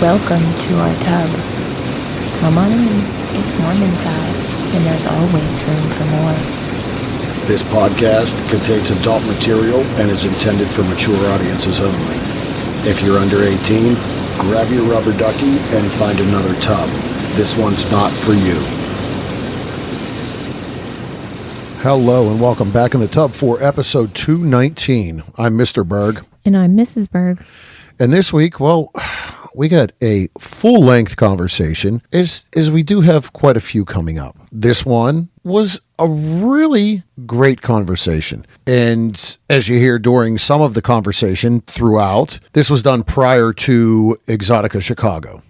Welcome to our tub. Come on in. It's warm inside, and there's always room for more. This podcast contains adult material and is intended for mature audiences only. If you're under 18, grab your rubber ducky and find another tub. This one's not for you. Hello and welcome back in the tub for episode 219. I'm Mr. Berg. And I'm Mrs. Berg. And this week, we got a full-length conversation, as we do have quite a few coming up. This one was a really great conversation. And as you hear during some of the conversation throughout, this was done prior to Exotica Chicago.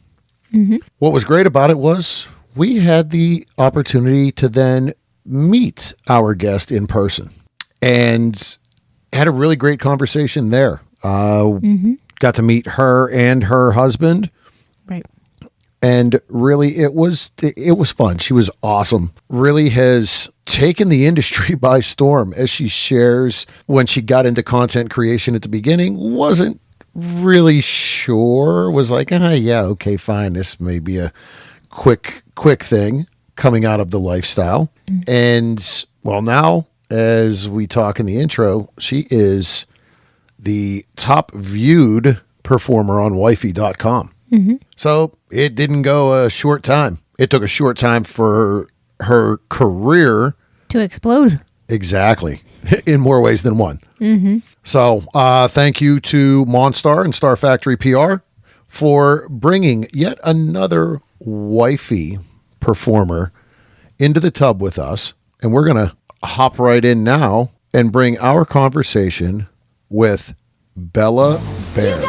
Mm-hmm. What was great about it was we had the opportunity to then meet our guest in person and had a really great conversation there. Got to meet her and her husband. Right. And really, it was fun. She was awesome. Really has taken the industry by storm, as she shares when she got into content creation at the beginning. Wasn't really sure. Was like, yeah, okay, fine. This may be a quick thing coming out of the lifestyle. Mm-hmm. And well, now, as we talk in the intro, she is the top viewed performer on wifey.com. Mm-hmm. So it didn't go a short time. It took a short time for her career to explode. Exactly. In more ways than one. Mm-hmm. So thank you to Monstar and Star Factory PR for bringing yet another wifey performer into the tub with us. And we're going to hop right in now and bring our conversation with Bella Bear.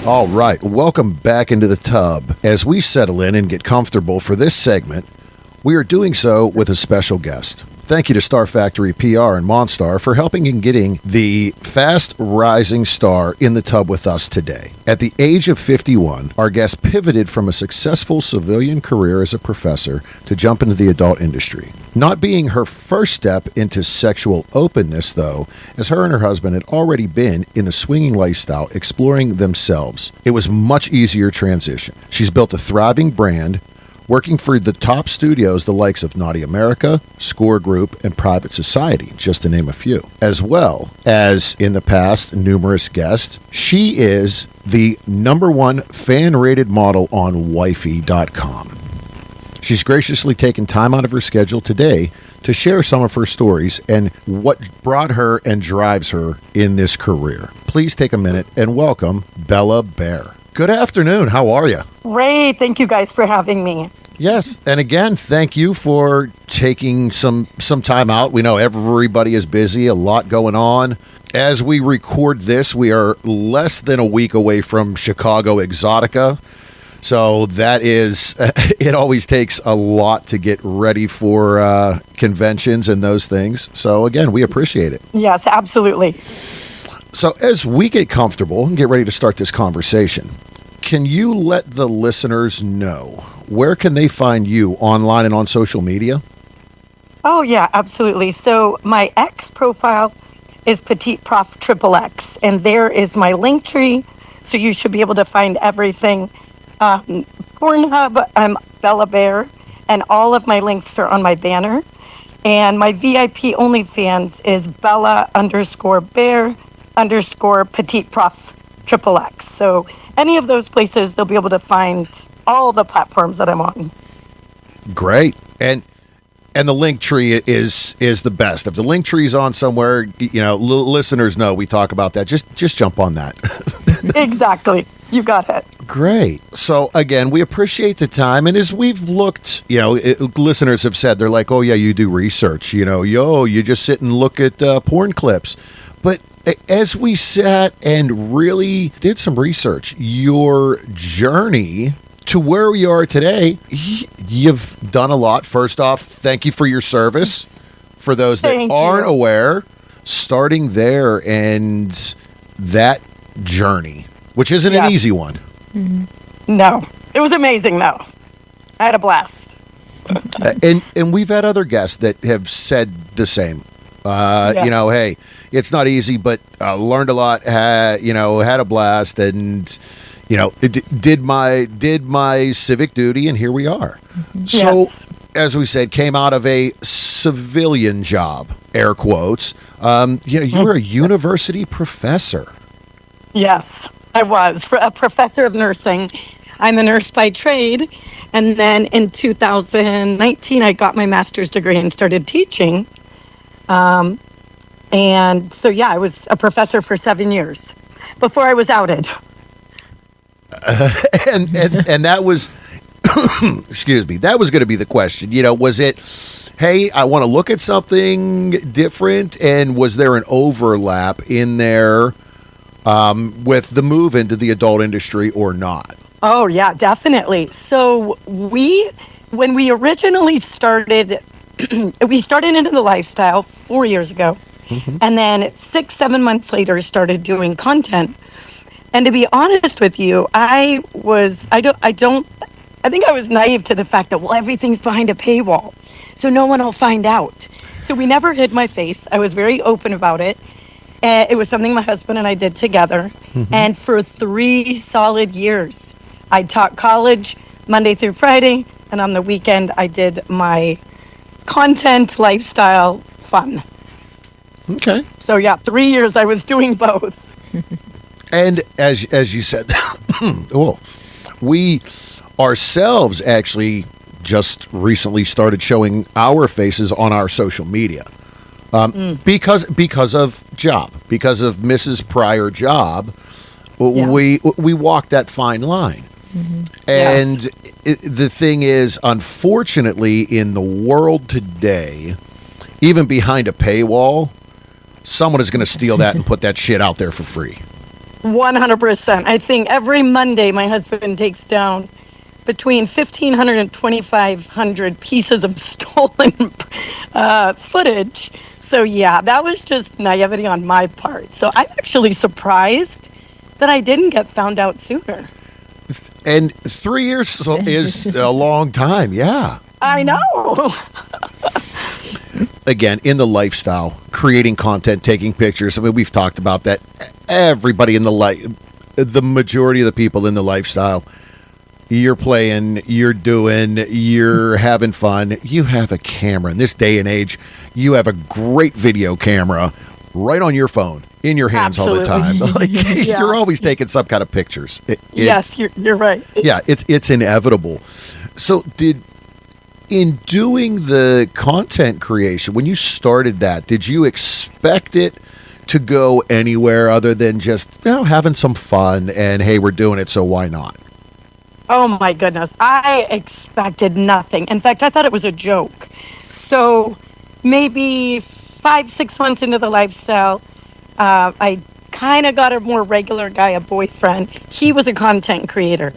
All right, welcome back into the tub. As we settle in and get comfortable for this segment, we are doing so with a special guest. Thank you to Star Factory PR and Monstar for helping in getting the fast rising star in the tub with us today. At the age of 51, our guest pivoted from a successful civilian career as a professor to jump into the adult industry. Not being her first step into sexual openness, though, as her and her husband had already been in the swinging lifestyle exploring themselves. It was much easier transition. She's built a thriving brand, working for the top studios, the likes of Naughty America, Score Group, and Private Society, just to name a few. As well as, in the past, numerous guests, she is the #1 fan-rated model on wifey.com. She's graciously taken time out of her schedule today to share some of her stories and what brought her and drives her in this career. Please take a minute and welcome Bella Bear. Good afternoon. How are you? Great. Thank you guys for having me. Yes. And again, thank you for taking some time out. We know everybody is busy, a lot going on. As we record this, we are less than a week away from Chicago Exotica. So that is, it always takes a lot to get ready for conventions and those things. So again, we appreciate it. Yes, absolutely. So as we get comfortable and get ready to start this conversation, can you let the listeners know where can they find you online and on social media? Oh, yeah, absolutely. So my X profile is Petite Prof XXX, and there is my link tree. So you should be able to find everything. Pornhub, I'm Bella Bear, and all of my links are on my banner. And my VIP OnlyFans is Bella_Bear_Petite Prof XXX. So any of those places, they'll be able to find all the platforms that I'm on. Great. And the link tree is the best. If the link tree is on somewhere, listeners know we talk about that. Just jump on that. Exactly. You got it. Great. So again, we appreciate the time. And as we've looked, listeners have said, they're like, oh yeah, you do research, you just sit and look at porn clips. But as we sat and really did some research, your journey to where we are today, you've done a lot. First off, thank you for your service. For those that aren't aware, starting there and that journey, which isn't an Yes. easy one. No, it was amazing though. I had a blast. And we've had other guests that have said the same. Yes. You know, hey, it's not easy, but learned a lot. Had a blast, and did my civic duty, and here we are. So, Yes. as we said, came out of a civilian job, air quotes. You were a university professor. Yes, I was a professor of nursing. I'm a nurse by trade. And then in 2019, I got my master's degree and started teaching. And so, yeah, I was a professor for 7 years before I was outed. And that was, excuse me, that was going to be the question. Was it, hey, I want to look at something different? And was there an overlap in there with the move into the adult industry or not? Oh, yeah, definitely. So when we originally started, we started into the lifestyle 4 years ago. And then 6-7 months later, started doing content. And to be honest with you, I think I was naive to the fact that, well, everything's behind a paywall, so no one will find out. So we never hid my face. I was very open about it. It was something my husband and I did together. And for 3 solid years, I taught college Monday through Friday. And on the weekend, I did my content, lifestyle, fun. Okay. So yeah, 3 years I was doing both. And as you said, well, we ourselves actually just recently started showing our faces on our social media because of Mrs. Prior job. Yeah. We walked that fine line. And the thing is, unfortunately, in the world today, even behind a paywall, someone is going to steal that and put that shit out there for free. 100%. I think every Monday my husband takes down between 1,500 and 2,500 pieces of stolen footage. So yeah, that was just naivety on my part. So I'm actually surprised that I didn't get found out sooner. And 3 years is a long time, yeah. I know. Again, in the lifestyle, creating content, taking pictures. I mean, we've talked about that. Everybody in the majority of the people in the lifestyle, you're playing, you're doing, you're having fun. You have a camera. In this day and age, you have a great video camera right on your phone, in your hands all the time. Like, you're always taking some kind of pictures. Yes, you're right. Yeah, it's inevitable. So in doing the content creation, when you started that, did you expect it to go anywhere other than just having some fun and, hey, we're doing it, so why not? Oh my goodness. I expected nothing. In fact, I thought it was a joke. So maybe 5-6 months into the lifestyle, I kind of got a more regular guy, a boyfriend. He was a content creator.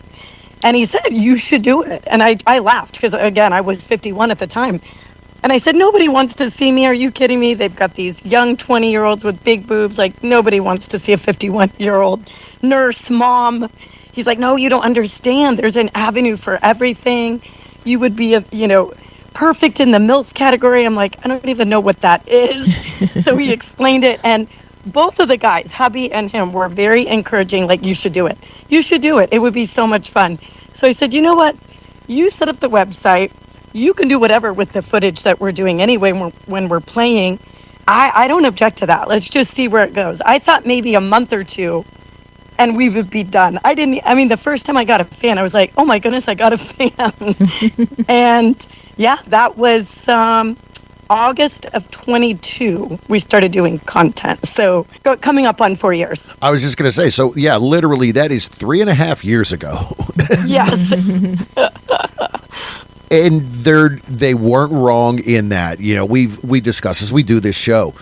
And he said, you should do it. And I laughed because, again, I was 51 at the time. And I said, nobody wants to see me. Are you kidding me? They've got these young 20-year-olds with big boobs. Like, nobody wants to see a 51-year-old nurse mom. He's like, no, you don't understand. There's an avenue for everything. You would be, perfect in the MILF category. I'm like, I don't even know what that is. So he explained it. And both of the guys, hubby and him, were very encouraging. Like, you should do it. You should do it. It would be so much fun. So I said, you know what? You set up the website. You can do whatever with the footage that we're doing anyway when we're playing. I don't object to that. Let's just see where it goes. I thought maybe a month or two and we would be done. The first time I got a fan, I was like, oh my goodness, I got a fan. And yeah, that was August of 22, we started doing content. So coming up on 4 years. I was just going to say, so yeah, literally that is 3.5 years ago. Yes. And they weren't wrong in that. We discuss as we do this show.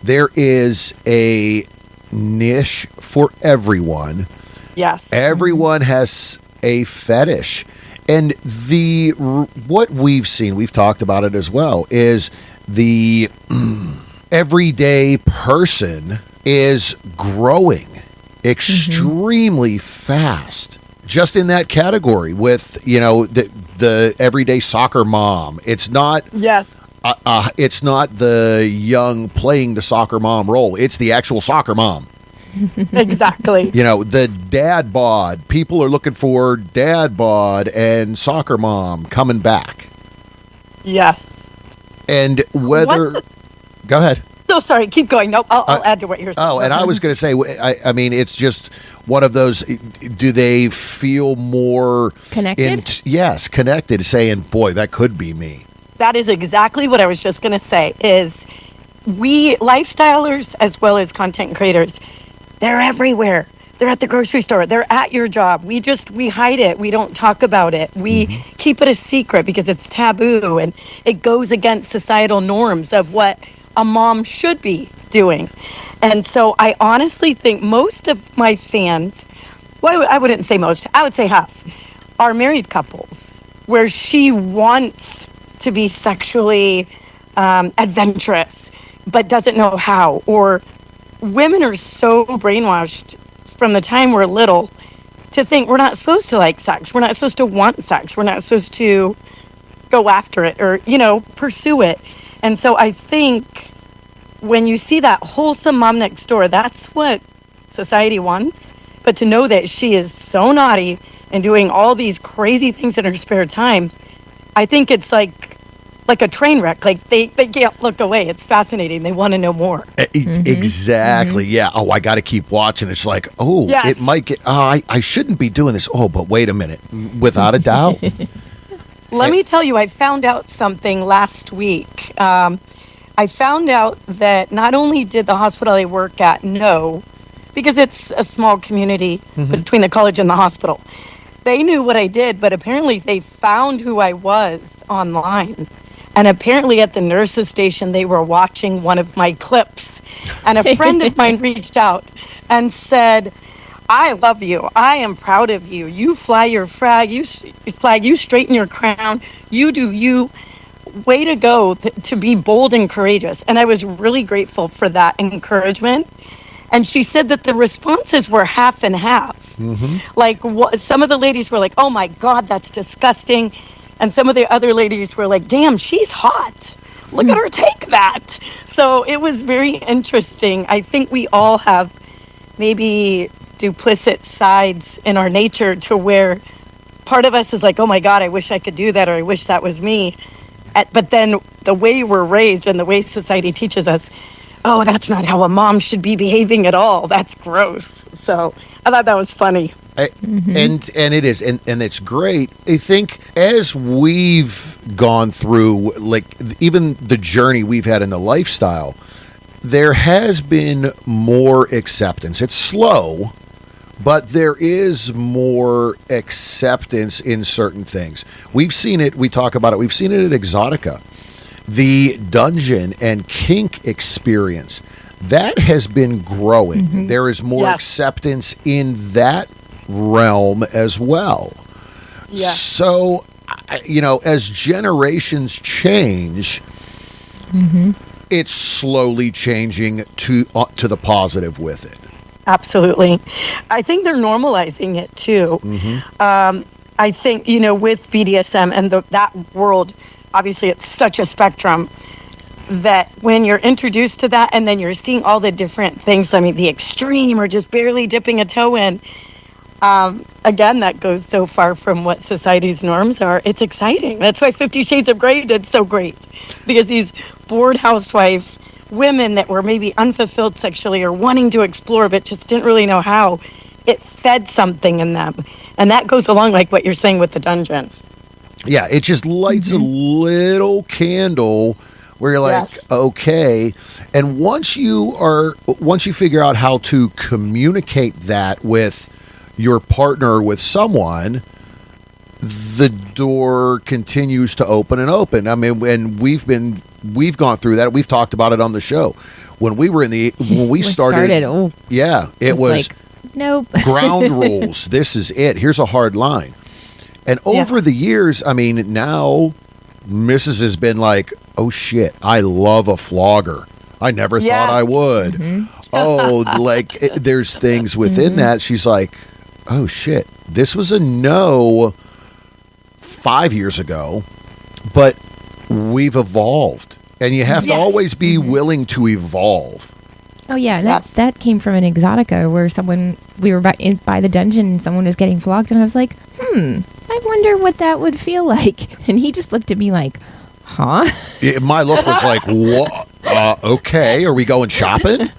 There is a niche for everyone. Yes. Everyone has a fetish. And what we've seen, we've talked about it as well, is the everyday person is growing extremely fast. Just in that category with, the everyday soccer mom. It's not Yes. it's not the young playing the soccer mom role. It's the actual soccer mom. Exactly. The dad bod. People are looking for dad bod and soccer mom coming back. Yes. And whether... Go ahead. No, sorry. Keep going. No, I'll add to what you're saying. Oh, and I was going to say, I mean, it's just one of those, do they feel more... Connected? Yes, connected, saying, boy, that could be me. That is exactly what I was just going to say, is we lifestylers as well as content creators, they're everywhere. They're at the grocery store. They're at your job. We hide it. We don't talk about it. We keep it a secret because it's taboo and it goes against societal norms of what a mom should be doing. And so I honestly think most of my fans, well, I wouldn't say most, I would say half, are married couples where she wants to be sexually adventurous but doesn't know how. Or women are so brainwashed from the time we're little to think we're not supposed to like sex. We're not supposed to want sex. We're not supposed to go after it or, pursue it. And so I think when you see that wholesome mom next door, that's what society wants. But to know that she is so naughty and doing all these crazy things in her spare time, I think it's like a train wreck. Like they can't look away. It's fascinating. They want to know more. Exactly. Yeah. Oh, I got to keep watching. It's like, Yes. It might get, I shouldn't be doing this. Oh, but wait a minute. Without a doubt. Let me tell you, I found out something last week. I found out that not only did the hospital I work at know, because it's a small community between the college and the hospital, they knew what I did, but apparently they found who I was online. And apparently at the nurse's station, they were watching one of my clips. And a friend of mine reached out and said, I love you. I am proud of you. You fly your flag. You straighten your crown. You do you. Way to go to be bold and courageous. And I was really grateful for that encouragement. And she said that the responses were half and half. Like some of the ladies were like, oh my God, that's disgusting. And some of the other ladies were like, damn, she's hot. Look at her take that. So it was very interesting. I think we all have maybe duplicit sides in our nature to where part of us is like, oh my God, I wish I could do that, or I wish that was me. But then the way we're raised and the way society teaches us, oh, that's not how a mom should be behaving at all. That's gross. So I thought that was funny. And it is, and it's great. I think as we've gone through, like even the journey we've had in the lifestyle, there has been more acceptance. It's slow, but there is more acceptance in certain things. We've seen it. We talk about it. We've seen it at Exotica, the dungeon and kink experience. That has been growing. There is more acceptance in that realm as well. So, as generations change, it's slowly changing to the positive with it. Absolutely. I think they're normalizing it too. I think, with BDSM and that world, obviously it's such a spectrum that when you're introduced to that and then you're seeing all the different things, I mean, the extreme or just barely dipping a toe in, again, that goes so far from what society's norms are. It's exciting. That's why 50 Shades of Grey did so great, because these bored housewife women that were maybe unfulfilled sexually or wanting to explore but just didn't really know how, it fed something in them. And that goes along like what you're saying with the dungeon. Yeah, it just lights a little candle where you're like, okay. And once you figure out how to communicate that with your partner or with someone, the door continues to open and open. I mean, when we've gone through that. We've talked about it on the show. When we started, it was like, nope. ground rules. This is it. Here's a hard line. And over the years, I mean, now Mrs. has been like, oh shit, I love a flogger. I never thought I would. oh, like there's things within that. She's like, oh shit, this was a no 5 years ago, but we've evolved, and you have to always be willing to evolve. Oh yeah, that came from an Exotica where we were by the dungeon and someone was getting flogged, and I was like, I wonder what that would feel like. And he just looked at me like, huh? My look was like, what? Okay, are we going shopping?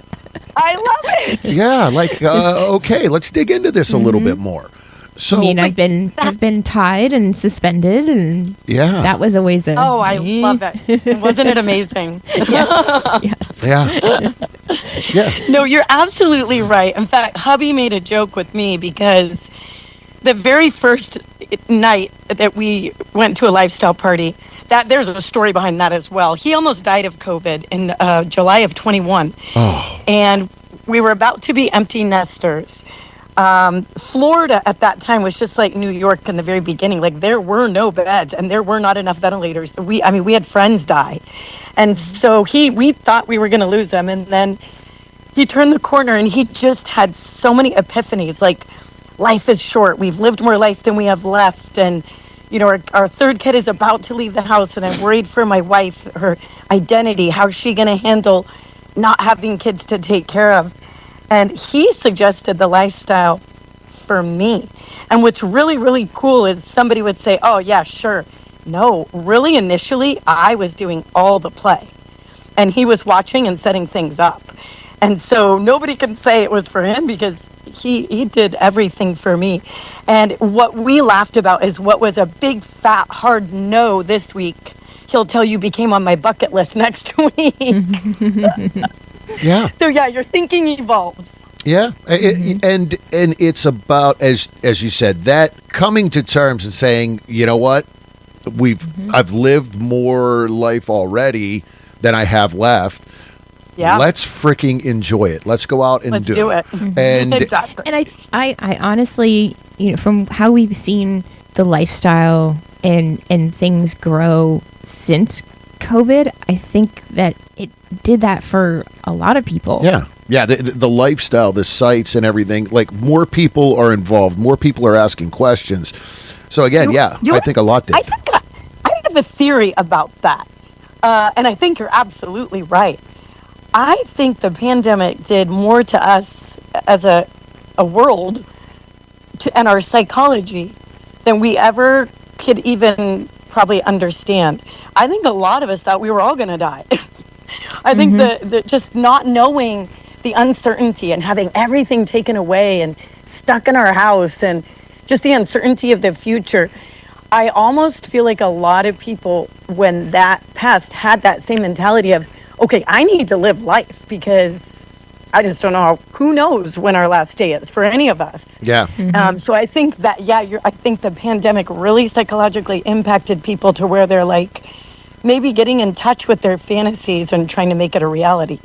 I love it. Yeah, like okay, let's dig into this a little bit more. So I mean, I've been tied and suspended, and that was always a. Oh, I love it! Wasn't it amazing? Yes. Yeah. Yeah. No, you're absolutely right. In fact, hubby made a joke with me because the very first night that we went to a lifestyle party, that there's a story behind that as well. He almost died of COVID in July of 21. Oh. And we were about to be empty nesters. Florida at that time was just like New York in the very beginning. Like there were no beds and there were not enough ventilators. We had friends die. And so we thought we were going to lose them. And then he turned the corner and he just had so many epiphanies. Like, life is short. We've lived more life than we have left. And, you know, our third kid is about to leave the house. And I'm worried for my wife, her identity. How's she going to handle not having kids to take care of? And he suggested the lifestyle for me. And what's really, really cool is somebody would say, oh, yeah, sure. No, really, initially, I was doing all the play. And he was watching and setting things up. And so nobody can say it was for him because he did everything for me. And what we laughed about is what was a big, fat, hard no this week. He'll tell you became on my bucket list next week. Yeah. So yeah, your thinking evolves. Yeah, and it's about as you said, that coming to terms and saying, you know what, I've lived more life already than I have left. Yeah, let's freaking enjoy it. Let's go out and do it. And exactly. And I honestly, you know, from how we've seen the lifestyle and things grow since COVID, I think that it did that for a lot of people. Yeah. Yeah, the lifestyle, the sites and everything, like more people are involved, more people are asking questions. So again, I think a lot did. I have a theory about that. And I think you're absolutely right. I think the pandemic did more to us as a world and our psychology than we ever could even probably understand. I think a lot of us thought we were all going to die. I think the just not knowing the uncertainty and having everything taken away and stuck in our house and just the uncertainty of the future. I almost feel like a lot of people, when that passed, had that same mentality of, okay, I need to live life because I just don't know. Who knows when our last day is for any of us? Yeah. So I think that, I think the pandemic really psychologically impacted people to where they're like, maybe getting in touch with their fantasies and trying to make it a reality.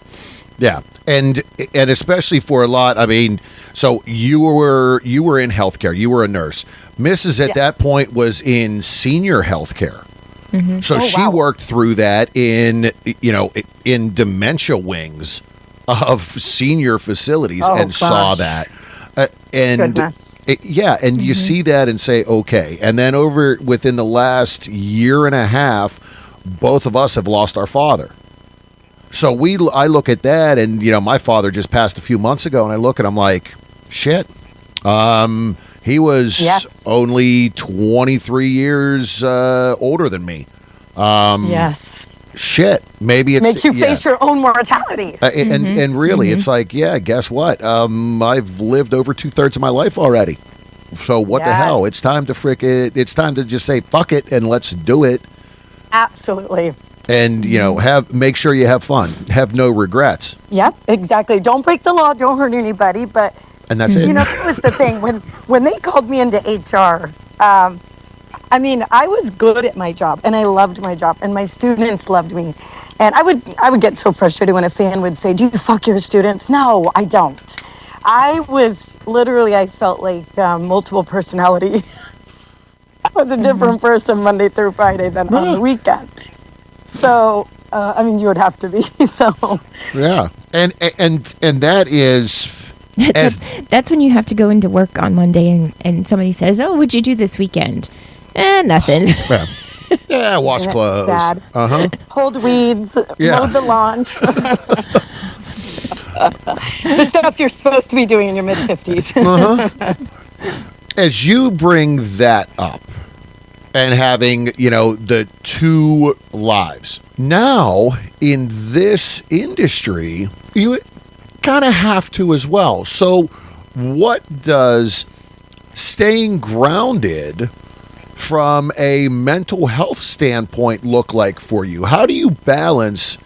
Yeah, and especially for a lot. I mean, so you were in healthcare. You were a nurse. Mrs. at that point was in senior healthcare. So she worked through that in dementia wings of senior facilities and saw that. You see that and say, okay. And then within the last year and a half, both of us have lost our father. So I look at that, and my father just passed a few months ago, and I look and I'm like, shit. He was only 23 years older than me. Shit. Maybe it's makes you face your own mortality. And really, it's like, guess what? I've lived over 2/3 of my life already. So what the hell? It's time to it's time to just say fuck it and let's do it. Absolutely. And make sure you have fun. Have no regrets. Yep, exactly. Don't break the law. Don't hurt anybody. And that's it. That was the thing when they called me into HR. I mean, I was good at my job, and I loved my job, and my students loved me. And I would get so frustrated when a fan would say, "Do you fuck your students?" No, I don't. I was literally, I felt like multiple personality. I was a different person Monday through Friday than on the weekend. So I mean, you would have to be. So Yeah. And that is as That's when you have to go into work on Monday and somebody says, "Oh, what'd you do this weekend?" Nothing. yeah, yeah, wash Isn't it clothes. sad? Uh-huh. Hold weeds, Yeah. mow the lawn. The stuff you're supposed to be doing in your mid 50s. As you bring that up and having, the two lives. Now, in this industry, you kind of have to as well. So, what does staying grounded from a mental health standpoint look like for you? How do you balance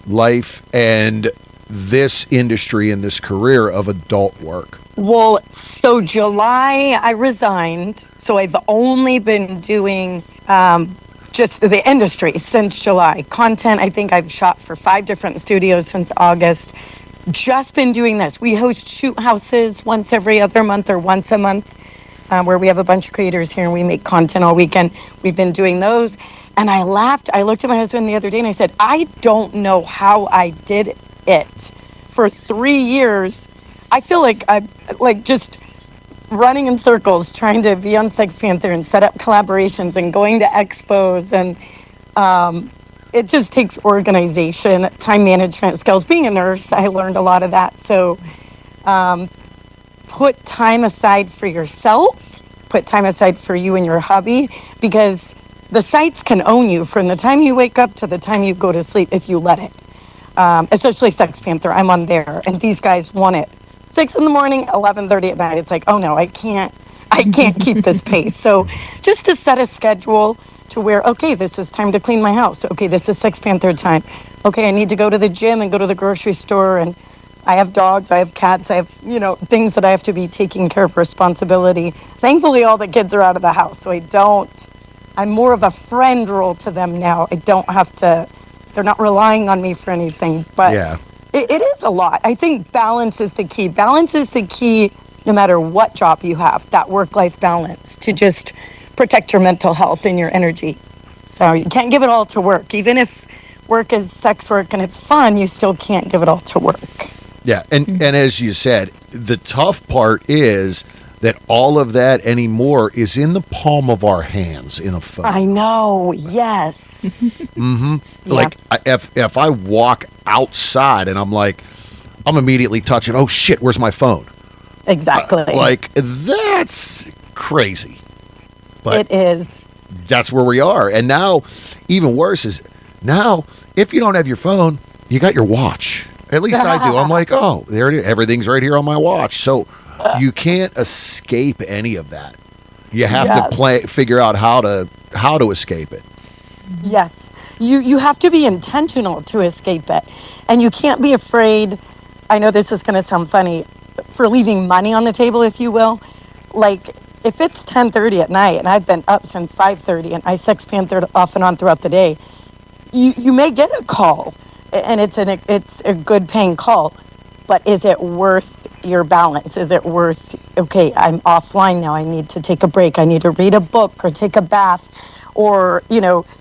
life and this industry and this career of adult work? Well, so July, I resigned. So I've only been doing just the industry since July. Content, I think I've shot for 5 different studios since August. Just been doing this. We host shoot houses once every other month or once a month, where we have a bunch of creators here and we make content all weekend. We've been doing those. And I laughed. I looked at my husband the other day and I said, I don't know how I did it for 3 years. I feel like I'm like just running in circles trying to be on Sex Panther and set up collaborations and going to expos. And it just takes organization, time management skills. Being a nurse, I learned a lot of that. So put time aside for yourself, put time aside for you and your hubby, because the sites can own you from the time you wake up to the time you go to sleep if you let it. Especially Sex Panther, I'm on there, and these guys want it 6 in the morning, 11:30 at night. It's like, oh no, I can't keep this pace. So just to set a schedule to where, okay, this is time to clean my house. Okay, this is Sex Panther time. Okay, I need to go to the gym and go to the grocery store, and I have dogs, I have cats, I have, things that I have to be taking care of, responsibility. Thankfully, all the kids are out of the house, so I'm more of a friend role to them now. I don't have to, they're not relying on me for anything, but Yeah. it is a lot. I think balance is the key. Balance is the key no matter what job you have, that work-life balance to just protect your mental health and your energy. So you can't give it all to work. Even if work is sex work and it's fun, you still can't give it all to work. Yeah, and as you said, the tough part is that all of that anymore is in the palm of our hands in a phone. I know, yes. Mm-hmm. Yeah. Like if I walk outside and I'm immediately touching, oh shit, where's my phone? Exactly. That's crazy. But it is. that's where we are. And now, even worse is now, if you don't have your phone, you got your watch. At least I do. I'm like, oh, there it is. Everything's right here on my watch. So you can't escape any of that. You have to figure out how to escape it. Yes. You have to be intentional to escape it. And you can't be afraid, I know this is going to sound funny, for leaving money on the table, if you will. Like, if it's 10:30 at night and I've been up since 5:30 and I Sex Panthered off and on throughout the day, you may get a call, and it's a good paying call, but is it worth your balance? Is it worth, okay, I'm offline now, I need to take a break, I need to read a book or take a bath, or,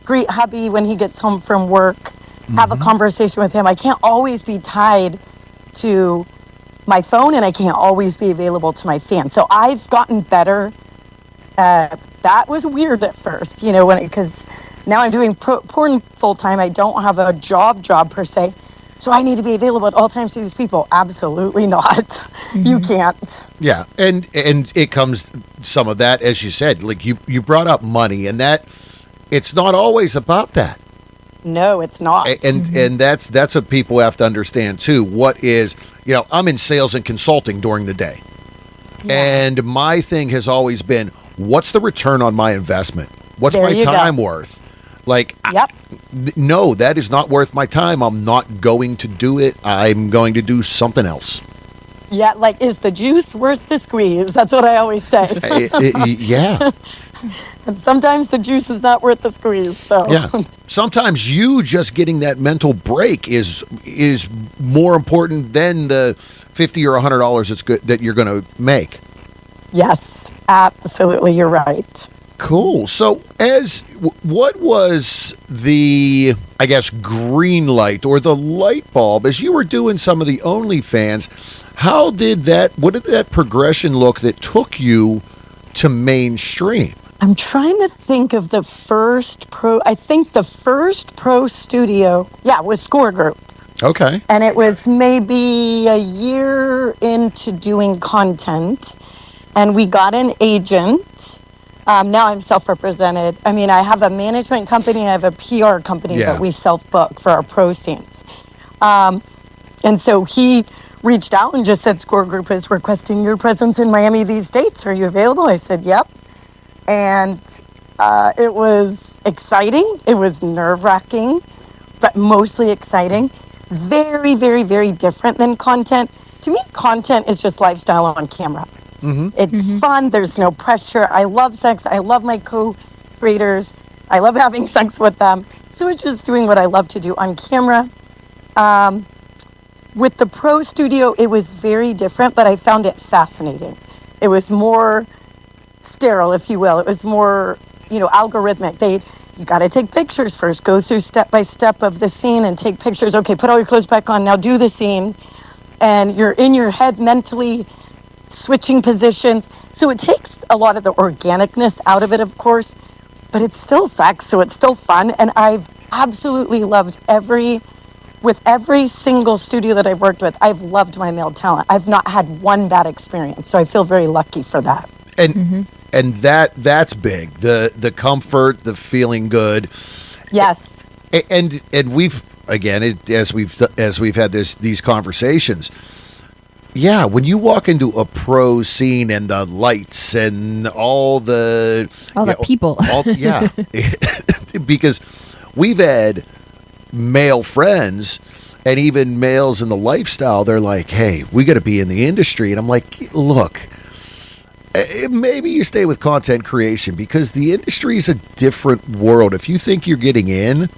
greet hubby when he gets home from work, have a conversation with him. I can't always be tied to my phone, and I can't always be available to my fans. So I've gotten better. That was weird at first, because now I'm doing porn full time. I don't have a job per se. So I need to be available at all times to these people. Absolutely not. You can't. Yeah, and it comes some of that, as you said, like you brought up money, and that it's not always about that. No, it's not. And that's what people have to understand too. What is, I'm in sales and consulting during the day. Yeah. And my thing has always been, what's the return on my investment? What's my time worth? Like, yep. No, that is not worth my time. I'm not going to do it. I'm going to do something else. Yeah, like, is the juice worth the squeeze? That's what I always say. Yeah. And sometimes the juice is not worth the squeeze. So yeah, sometimes you just getting that mental break is more important than the $50 or $100 that you're going to make. Yes, absolutely, you're right. Cool. So, what was the, I guess, green light or the light bulb as you were doing some of the OnlyFans? What did that progression look that took you to mainstream? I'm trying to think of the first pro. I think the first pro studio, was Score Group. Okay. And it was maybe a year into doing content. And we got an agent. Now I'm self-represented. I mean, I have a management company. I have a PR company that we self-book for our pro scenes. And so he reached out and just said, Score Group is requesting your presence in Miami these dates. Are you available? I said, yep. And it was exciting. It was nerve-wracking, but mostly exciting. Very, very, very different than content. To me, content is just lifestyle on camera. It's fun. There's no pressure. I love sex. I love my co-creators. I love having sex with them. So it's just doing what I love to do on camera. With the pro studio, it was very different, but I found it fascinating. It was more sterile, if you will. It was more, algorithmic. You got to take pictures first, go through step by step of the scene and take pictures. Okay, put all your clothes back on. Now do the scene. And you're in your head mentally switching positions. So it takes a lot of the organicness out of it, of course, but it's still sex, so it's still fun. And I've absolutely loved with every single studio that I've worked with, I've loved my male talent. I've not had one bad experience. So I feel very lucky for that. And that's big. The comfort, the feeling good. Yes. And we've again as we've had these conversations. Yeah, when you walk into a pro scene and the lights and all the people. Because we've had male friends and even males in the lifestyle, they're like, hey, we got to be in the industry. And I'm like, look, maybe you stay with content creation because the industry is a different world. If you think you're getting in,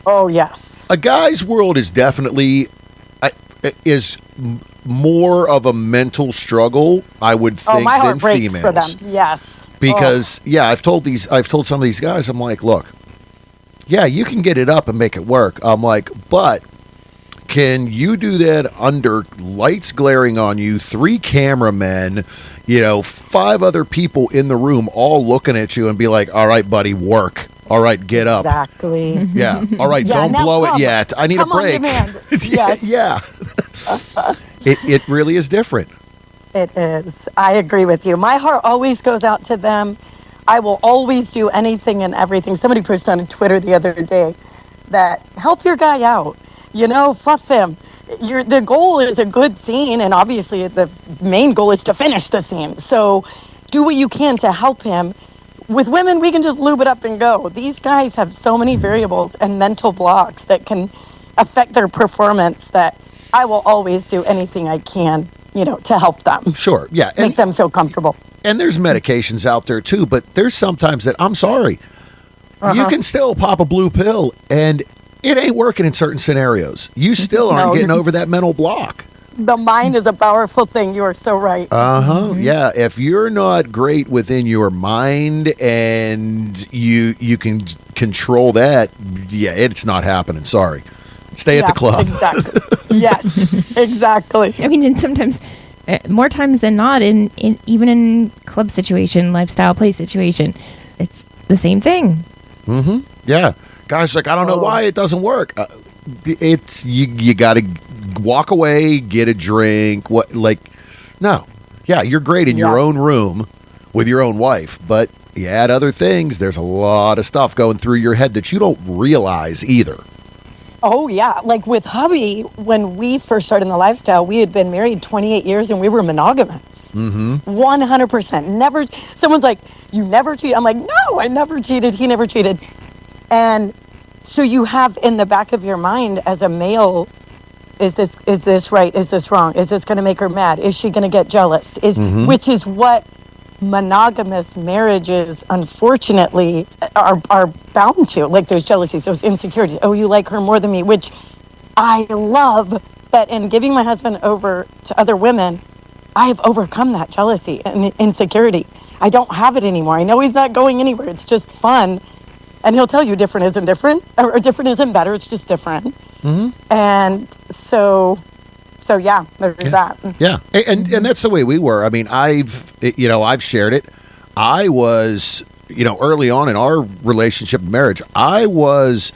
oh yes, a guy's world is definitely is more of a mental struggle, I would think, my heart than breaks females. for them. Yes, because I've told some of these guys, I'm like, look, yeah, you can get it up and make it work. I'm like, but can you do that under lights glaring on you, 3 cameramen, 5 other people in the room all looking at you and be like, all right, buddy, work. All right, get up. Exactly. Yeah. All right, don't blow it yet. I need a break. On demand. Yes. Yeah. It really is different. It is. I agree with you. My heart always goes out to them. I will always do anything and everything. Somebody posted on Twitter the other day that help your guy out. Fluff him. The goal is a good scene, and obviously the main goal is to finish the scene. So do what you can to help him. With women, we can just lube it up and go. These guys have so many variables and mental blocks that can affect their performance that I will always do anything I can, to help them. Sure, yeah. Make them feel comfortable. And there's medications out there, too, but there's sometimes that, I'm sorry, you can still pop a blue pill, and it ain't working in certain scenarios. You still aren't getting over that mental block. The mind is a powerful thing. You are so right. Yeah, if you're not great within your mind and you can control that, it's not happening. Sorry. Stay at the club. Exactly. Yes, exactly. I mean, and sometimes, more times than not, even in club situation, lifestyle play situation, it's the same thing. Yeah. Guys, like, I don't know why it doesn't work. It's you got to walk away, get a drink. No. Yeah, you're great in your own room with your own wife, but you add other things. There's a lot of stuff going through your head that you don't realize either. Oh, yeah. Like with hubby, when we first started in the lifestyle, we had been married 28 years and we were monogamous. 100%. Never. Someone's like, you never cheated. I'm like, no, I never cheated. He never cheated. And so you have in the back of your mind as a male, is this right? Is this wrong? Is this going to make her mad? Is she going to get jealous? Which is what monogamous marriages, unfortunately, are bound to. Like, there's jealousies, there's insecurities. Oh, you like her more than me, which I love that in giving my husband over to other women, I have overcome that jealousy and insecurity. I don't have it anymore. I know he's not going anywhere. It's just fun. And he'll tell you different isn't different, or different isn't better. It's just different. And so yeah, there's that. Yeah, and that's the way we were. I mean, I've shared it. I was, early on in our relationship and marriage, I was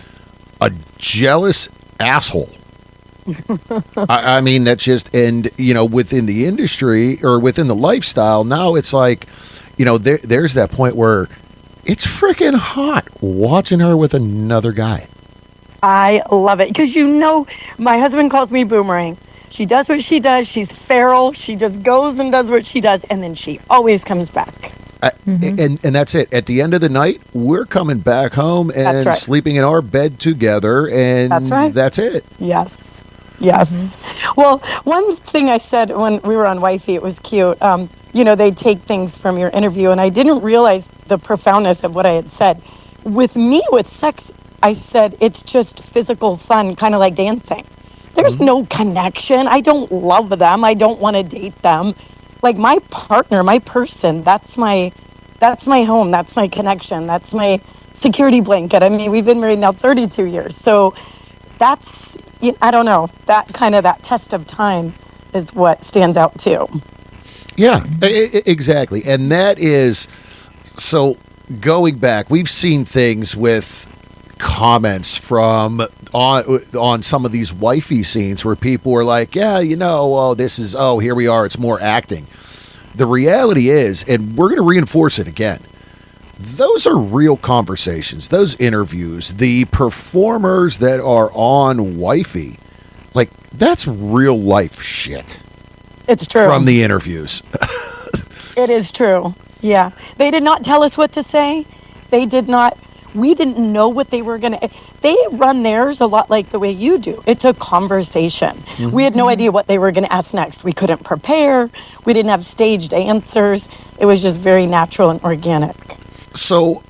a jealous asshole. I mean, that's just, and within the industry or within the lifestyle, now it's like, there's that point where it's freaking hot watching her with another guy. I love it because my husband calls me Boomerang. She does what she does. She's feral. She just goes and does what she does, and then she always comes back. And that's it. At the end of the night, we're coming back home and sleeping in our bed together, and that's it. Yes. Well, one thing I said when we were on Wifey, it was cute. They take things from your interview, and I didn't realize the profoundness of what I had said. With me, with sex, I said it's just physical fun, kind of like dancing. There's no connection. I don't love them. I don't want to date them. Like my partner, my person, that's my home. That's my connection. That's my security blanket. I mean, we've been married now 32 years. So that's, I don't know, that test of time is what stands out too. Yeah, exactly. And that is, so going back, we've seen things with comments from on some of these wifey scenes where people were like, yeah, here we are, it's more acting. The reality is, and we're going to reinforce it again, those are real conversations, those interviews, the performers that are on Wifey, like that's real life shit. It's true. From the interviews. It is true. Yeah. They did not tell us what to say. We didn't know what they were going to. They run theirs a lot like the way you do. It's a conversation. We had no idea what they were going to ask next. We couldn't prepare. We didn't have staged answers. It was just very natural and organic. So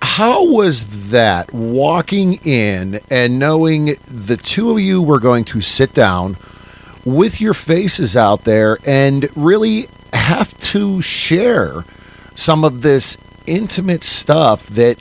how was that, walking in and knowing the two of you were going to sit down with your faces out there and really have to share some of this intimate stuff that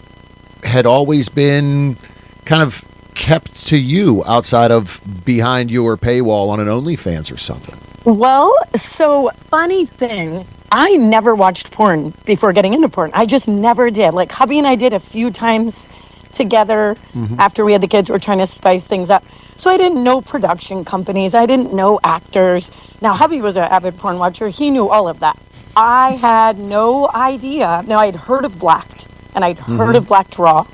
had always been kind of kept to you outside of behind your paywall on an OnlyFans or something? Well, so funny thing, I never watched porn before getting into porn. I just never did. Like hubby and I did a few times together after we had the kids. We're trying to spice things up. So I didn't know production companies. I didn't know actors. Now, hubby was an avid porn watcher. He knew all of that. I had no idea. Now, I'd heard of Blacked, and I'd heard of Blacked Raw.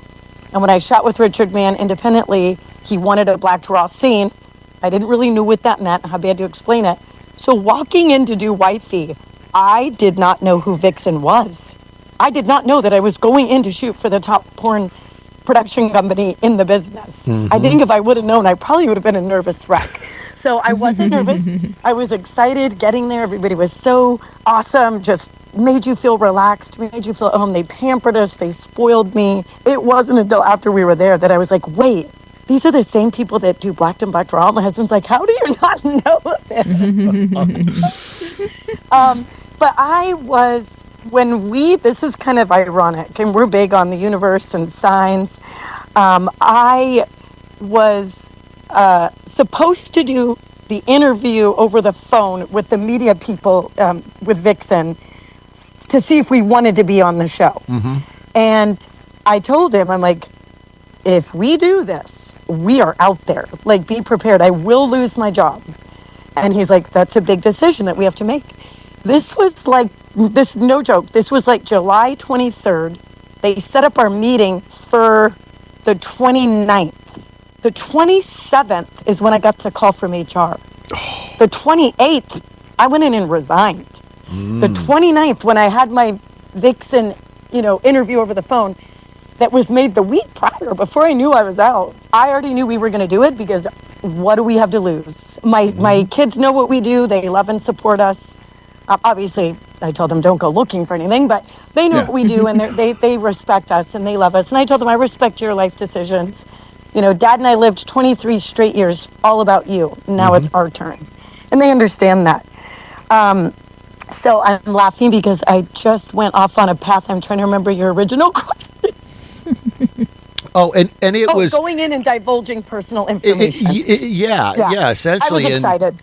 And when I shot with Richard Mann independently, he wanted a Blacked Raw scene. I didn't really know what that meant. Hubby had to explain it. So walking in to do Wifey, I did not know who Vixen was. I did not know that I was going in to shoot for the top porn production company in the business. I think if I would have known, I probably would have been a nervous wreck. So I wasn't nervous. I was excited getting there. Everybody was so awesome, just made you feel relaxed, made you feel at home. They pampered us. They spoiled me. It wasn't until after we were there that I was like, wait, these are the same people that do Blacked and Blacked Raw. My husband's like, how do you not know this? But I was, this is kind of ironic, and we're big on the universe and signs. I was supposed to do the interview over the phone with the media people, with Vixen, to see if we wanted to be on the show. And I told him, I'm like, if we do this, we are out there. Like, be prepared. I will lose my job. And he's like, that's a big decision that we have to make. This was no joke. This was like July 23rd. They set up our meeting for the 29th. The 27th is when I got the call from HR. The 28th, I went in and resigned. The 29th, when I had my Vixen, interview over the phone, that was made the week prior, before I knew I was out. I already knew we were going to do it because what do we have to lose? My kids know what we do. They love and support us. Obviously, I told them don't go looking for anything, but they know what we do, and they respect us, and they love us. And I told them, I respect your life decisions. Dad and I lived 23 straight years all about you. Now it's our turn. And they understand that. So I'm laughing because I just went off on a path. I'm trying to remember your original question. Oh, and it was going in and divulging personal information. yeah, essentially, I was excited.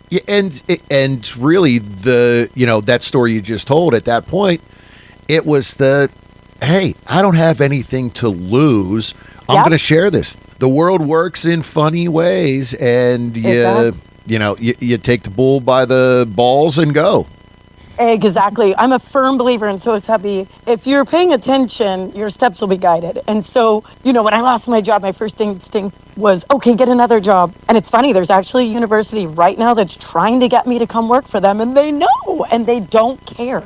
and really that story you just told at that point, it was hey, I don't have anything to lose. I'm going to share this. The world works in funny ways, and you take the bull by the balls and go. Exactly. I'm a firm believer, and so is hubby. If you're paying attention, your steps will be guided. And so, when I lost my job, my first instinct was, okay, get another job. And it's funny, there's actually a university right now that's trying to get me to come work for them, and they know, and they don't care.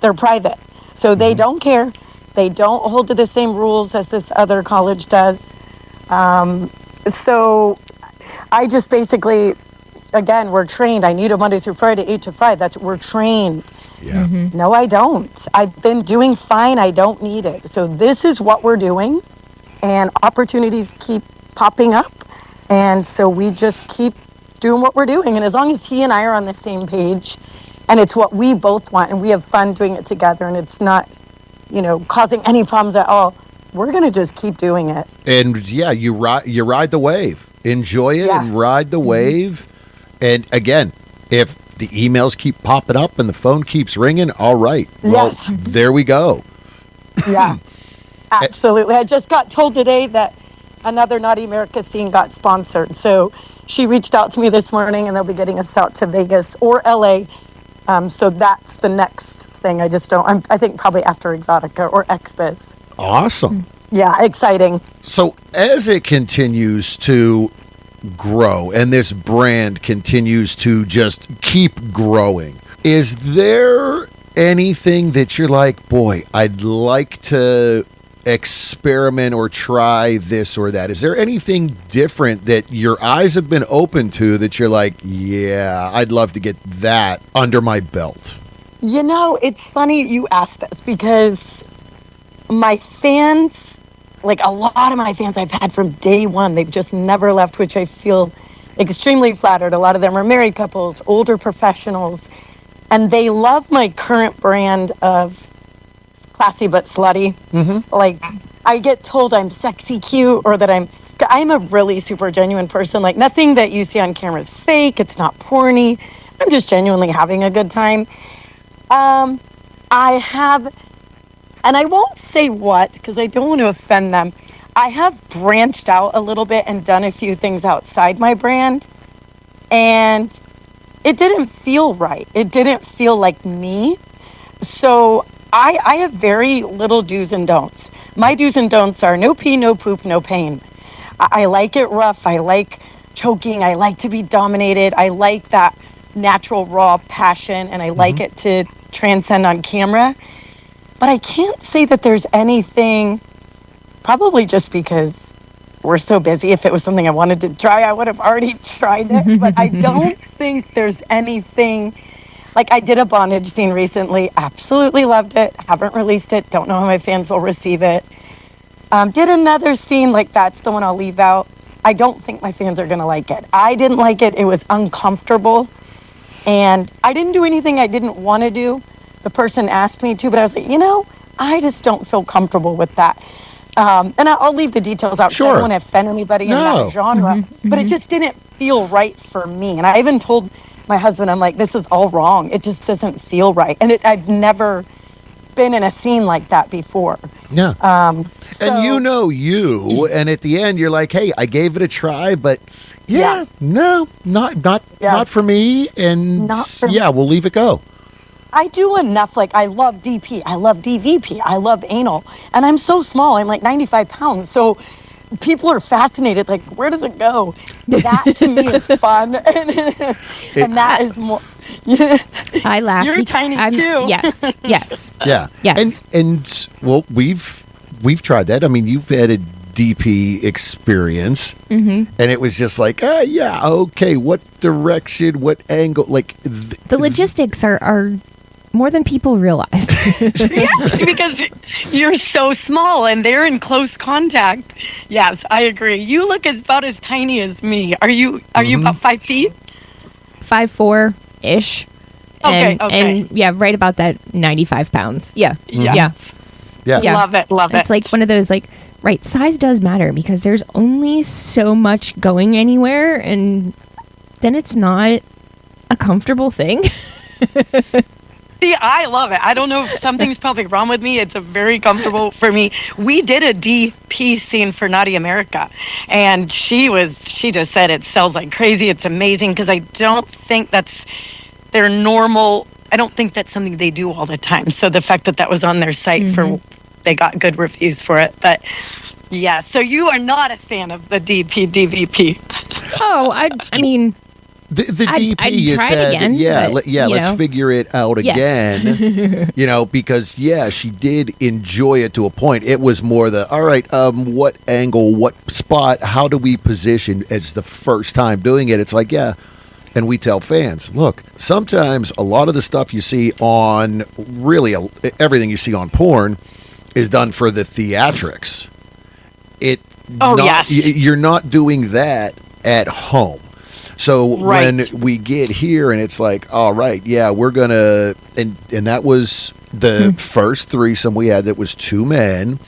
They're private, so they don't care. They don't hold to the same rules as this other college does. So I just basically, again, we're trained. I need a Monday through Friday, 8 to 5. We're trained. Yeah. No, I don't. I've been doing fine. I don't need it. So this is what we're doing. And opportunities keep popping up. And so we just keep doing what we're doing. And as long as he and I are on the same page, and it's what we both want, and we have fun doing it together, and it's not, causing any problems at all, we're going to just keep doing it. And yeah, you ride the wave. Enjoy it and ride the wave. And again, if the emails keep popping up and the phone keeps ringing, all right. Well, there we go. Yeah, absolutely. I just got told today that another Naughty America scene got sponsored. So she reached out to me this morning, and they'll be getting us out to Vegas or LA. So that's the next thing. I just don't, I think probably after Exotica or XBiz. Awesome. Yeah, exciting. So as it continues to grow and this brand continues to just keep growing, is there anything that you're like, boy, I'd like to experiment or try this or that? Is there anything different that your eyes have been open to that you're like, yeah, I'd love to get that under my belt? It's funny you asked this because my fans, like a lot of my fans I've had from day one, they've just never left, which I feel extremely flattered. A lot of them are married couples, older professionals, and they love my current brand of classy but slutty. Like, I get told I'm sexy cute, or that I'm a really super genuine person. Like, nothing that you see on camera is fake. It's not porny. I'm just genuinely having a good time. I have, and I won't say what because I don't want to offend them. I have branched out a little bit and done a few things outside my brand, and it didn't feel right. It didn't feel like me. So I have very little do's and don'ts. My do's and don'ts are no pee, no poop, no pain. I like it rough. I like choking. I like to be dominated. I like that natural, raw passion, and I like it to transcend on camera. But I can't say that there's anything, probably just because we're so busy. If it was something I wanted to try, I would have already tried it. But I don't think there's anything. Like, I did a bondage scene recently. Absolutely loved it. Haven't released it. Don't know how my fans will receive it. Did another scene, like that's the one I'll leave out. I don't think my fans are going to like it. I didn't like it. It was uncomfortable. And I didn't do anything I didn't want to do. The person asked me to, but I was like, I just don't feel comfortable with that. And I'll leave the details out. Sure. I don't want to offend anybody in that genre. But it just didn't feel right for me. And I even told my husband, I'm like, this is all wrong. It just doesn't feel right. And I've never been in a scene like that before. Yeah. And you, and at the end, you're like, hey, I gave it a try, but not for me. And we'll leave it go. I do enough. Like, I love DP. I love DVP. I love anal. And I'm so small. I'm like 95 pounds. So people are fascinated. Like, where does it go? That to me is fun. And that is more. I laugh. You're tiny too. Yes. Yeah. Yes. And well, we've tried that. I mean, you've had a DP experience, and it was just like, okay, what direction, what angle, like the logistics are more than people realize. Because you're so small and they're in close contact. Yes, I agree. You look about as tiny as me. Are you about 5 feet? 5'4" ish. Okay, and yeah, right about that 95 pounds. Yeah. Yes. Yeah. Love it. It's like one of those, like, right, size does matter because there's only so much going anywhere, and then it's not a comfortable thing. See, I love it. I don't know if something's probably wrong with me. It's a very comfortable for me. We did a DP scene for Naughty America, and she just said it sells like crazy. It's amazing because I don't think that's their normal. I don't think that's something they do all the time. So the fact that was on their site they got good reviews for it. But yeah, so you are not a fan of the DVP. Oh, I mean, The DP, I'd you try it said, again, but, let's know. figure it out Yes. again. Because she did enjoy it to a point. It was more all right, what angle, what spot, how do we position as the first time doing it? It's like, and we tell fans, look, sometimes a lot of the stuff you see on everything you see on porn is done for the theatrics. You're not doing that at home. So when we get here and it's like, all right, we're going to, and that was the first threesome we had that was 2 men.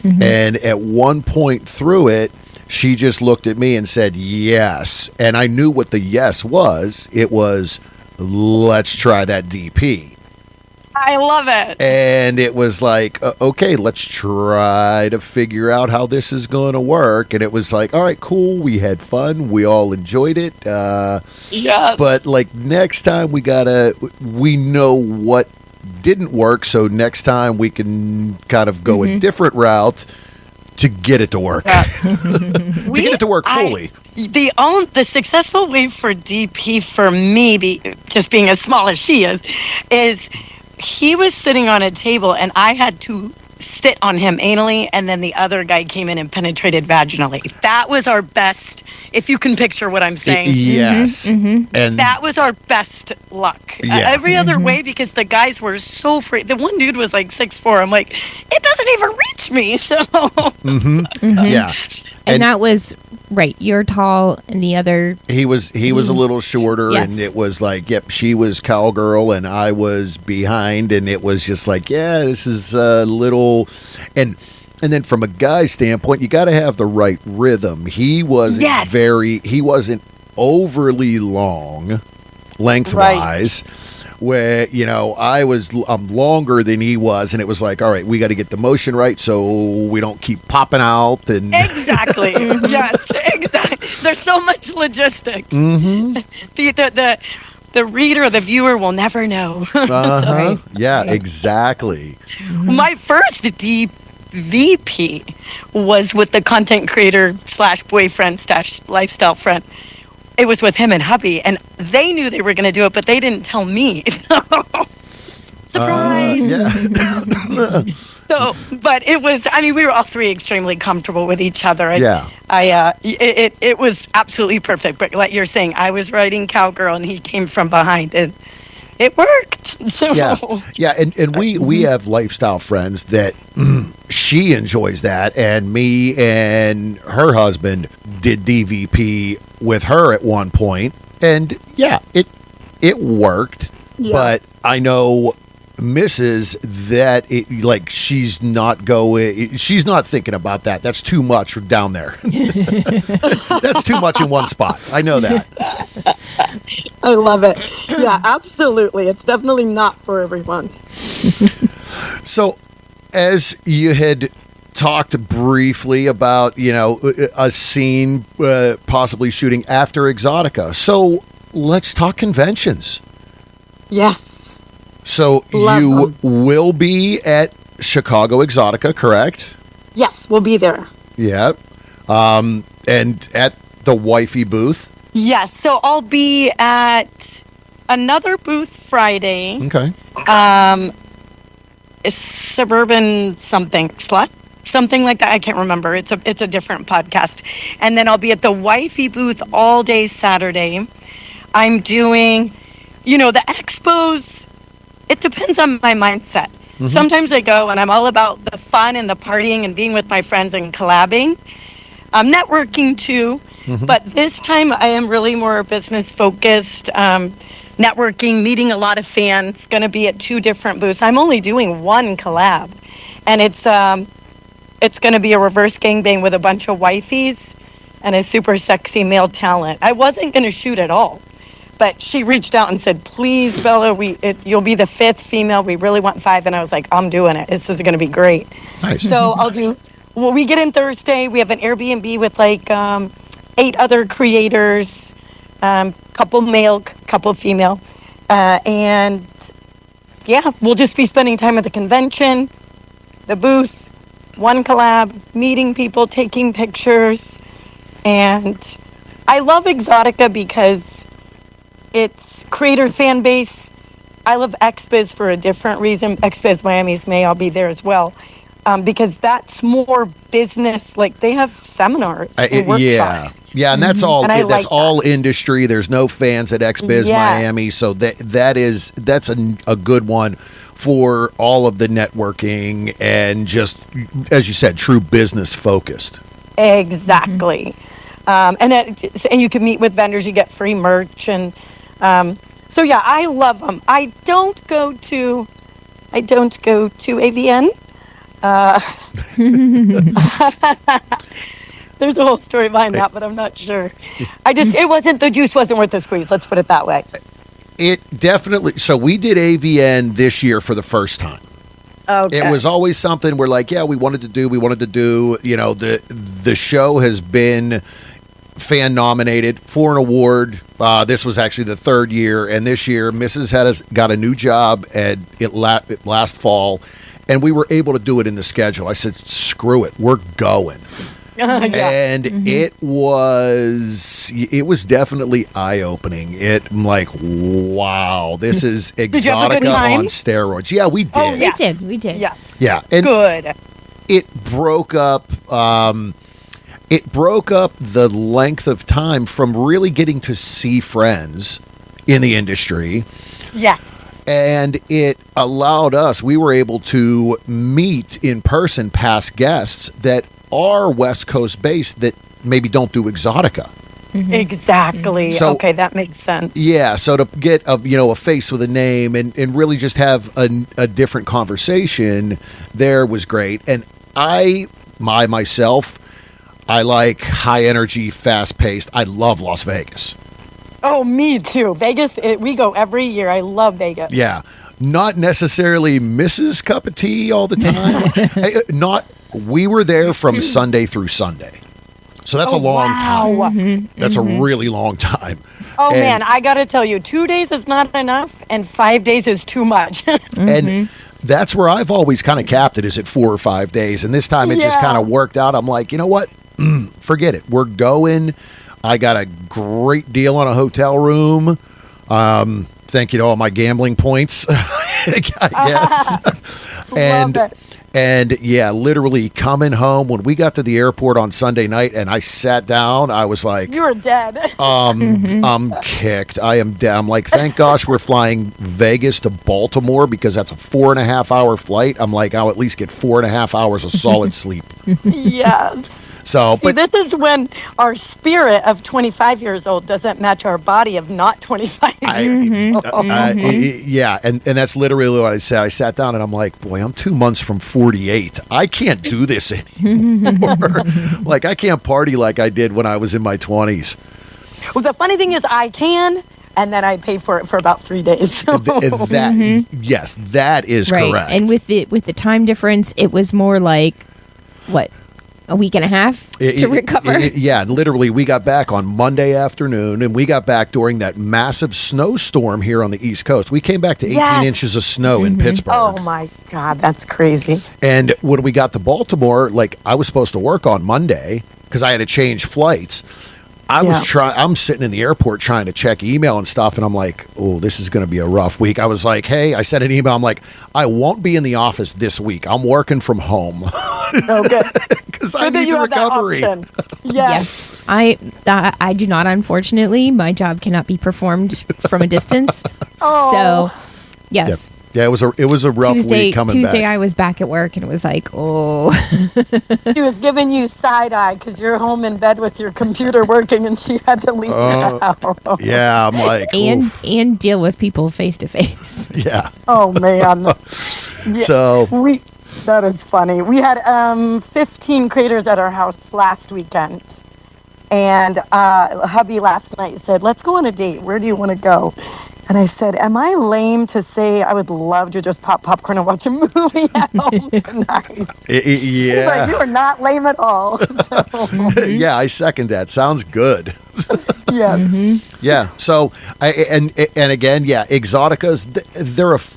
And at one point through it, she just looked at me and said, yes. And I knew what the yes was. It was, let's try that DP. I love it. And it was like, okay, let's try to figure out how this is going to work. And it was like, all right, cool. We had fun. We all enjoyed it. But like next time we know what didn't work. So next time we can kind of go a different route to get it to work. Yes. To get it to work fully. The successful way for DP for me, just being as small as she is he was sitting on a table and I had to sit on him anally, and then the other guy came in and penetrated vaginally. That was our best, if you can picture what I'm saying. Yes. And that was our best luck. Every other way, because the guys were so free. The one dude was like 6'4". I'm like, it doesn't even reach me. So yeah. And that was right. You're tall, and the other he was a little shorter, yes. and it was like, she was cowgirl, and I was behind, and it was just like, this is a little, and then from a guy's standpoint, you got to have the right rhythm. He wasn't he wasn't overly long, lengthwise. Right. Where I'm longer than he was, and it was like, all right, we got to get the motion right so we don't keep popping out. And exactly, yes, exactly. There's so much logistics. The reader or the viewer will never know. Right. Yeah, exactly. My first DVP was with the content creator / boyfriend / lifestyle friend. It was with him and hubby, and they knew they were going to do it, but they didn't tell me. Surprise! So, but it was, we were all three extremely comfortable with each other. It was absolutely perfect. But like you're saying, I was writing cowgirl, and he came from behind, and it worked. So. Yeah, and we have lifestyle friends that she enjoys that, and me and her husband did DVP with her at one point, and it worked. Yeah. But I know Mrs. that she's not thinking about that. That's too much down there. That's too much in one spot. I know that. I love it. Yeah, absolutely. It's definitely not for everyone. So, as you had talked briefly about, a scene possibly shooting after Exotica. So, let's talk conventions. Yes. So, will be at Chicago Exotica, correct? Yes, we'll be there. Yeah. And at the wifey booth? Yes, so I'll be at another booth Friday. Okay. Suburban something like that. I can't remember. It's a different podcast. And then I'll be at the wifey booth all day Saturday. I'm doing, the expos. It depends on my mindset. Mm-hmm. Sometimes I go and I'm all about the fun and the partying and being with my friends and collabing. I'm networking too, but this time I am really more business focused. networking, meeting a lot of fans. Going to be at 2 different booths. I'm only doing 1 collab, and it's going to be a reverse gangbang with a bunch of wifeys and a super sexy male talent. I wasn't going to shoot at all, but she reached out and said, "Please, Bella, you'll be the 5th female. We really want 5." And I was like, "I'm doing it. This is going to be great." Nice. So I'll do. Well, we get in Thursday. We have an Airbnb with like 8 other creators, couple male, couple female, and yeah, we'll just be spending time at the convention, the booth, 1 collab, meeting people, taking pictures. And I love Exotica because it's creator fan base. I love XBiz for a different reason. XBiz Miami's May, I'll be there as well. Because that's more business. Like they have seminars and workshops. Yeah, and that's all. And That's all industry. There's no fans at XBiz Miami, so that's a good one for all of the networking and just, as you said, true business focused. Exactly. And you can meet with vendors. You get free merch, and so yeah, I love them. I don't go to AVN. There's a whole story behind that, but I'm not sure. The juice wasn't worth the squeeze. Let's put it that way. It definitely. So we did AVN this year for the first time. Okay. It was always something we're like, yeah, we wanted to do. You know, the show has been fan nominated for an award. This was actually the 3rd year, and this year Mrs. got a new job at last fall, and we were able to do it in the schedule. I said, screw it, we're going. And it was definitely eye-opening. I'm like, wow, this is Exotica on steroids. Yeah, we did. Oh, yes. We did. Yes. Yeah. And good. It broke up the length of time from really getting to see friends in the industry. Yes. And it allowed us, we were able to meet in person past guests that are West Coast based that maybe don't do Exotica. Exactly. So, okay, that makes sense. Yeah, so to get a face with a name and really just have a different conversation there was great. And myself, I like high energy, fast paced. I love Las Vegas. Oh, me too. Vegas, we go every year. I love Vegas. Yeah. Not necessarily Mrs. Cup of Tea all the time. We were there from Sunday through Sunday. So that's a long time. That's a really long time. Oh, man, I got to tell you, 2 days is not enough and 5 days is too much. And that's where I've always kind of capped it, is at 4 or 5 days. And this time it just kind of worked out. I'm like, you know what? Forget it. We're going. I got a great deal on a hotel room. Thank you to all my gambling points, I guess. And yeah, literally coming home when we got to the airport on Sunday night and I sat down, I was like, "You're dead." I'm kicked. I am dead. I'm like, thank gosh we're flying Vegas to Baltimore, because that's a 4.5 hour flight. I'm like, I'll at least get 4.5 hours of solid sleep. Yes. So, see, this is when our spirit of 25 years old doesn't match our body of not 25 years old. Yeah, and that's literally what I said. I sat down and I'm like, boy, I'm 2 months from 48. I can't do this anymore. Like, I can't party like I did when I was in my 20s. Well, the funny thing is I can, and then I pay for it for about 3 days. Yes, that is right. correct. And with the time difference, it was more like, what, a week and a half to recover? Yeah, and literally we got back on Monday afternoon, and we got back during that massive snowstorm here on the East Coast. We came back to 18 inches of snow in Pittsburgh. Oh my God, that's crazy. And when we got to Baltimore, like, I was supposed to work on Monday because I had to change flights. I'm sitting in the airport trying to check email and stuff, and I'm like, oh, this is going to be a rough week. I was like, hey, I sent an email. I'm like, I won't be in the office this week. I'm working from home. Okay. Because I need the recovery. Yes. I do not, unfortunately. My job cannot be performed from a distance. So, yes. Yeah, it was a rough week coming Tuesday back. I was back at work and it was like, oh. She was giving you side eye because you're home in bed with your computer working, and she had to leave the house. Yeah, I'm like, oof. and deal with people face to face. Yeah. Oh man. Yeah, So that is funny. We had 15 creators at our house last weekend, and hubby last night said, "Let's go on a date. Where do you want to go?" And I said, "Am I lame to say I would love to just pop popcorn and watch a movie at home tonight?" He's like, "You are not lame at all." So, Yeah, I second that. Sounds good. yes. Yeah. So, and again, yeah, Exoticas,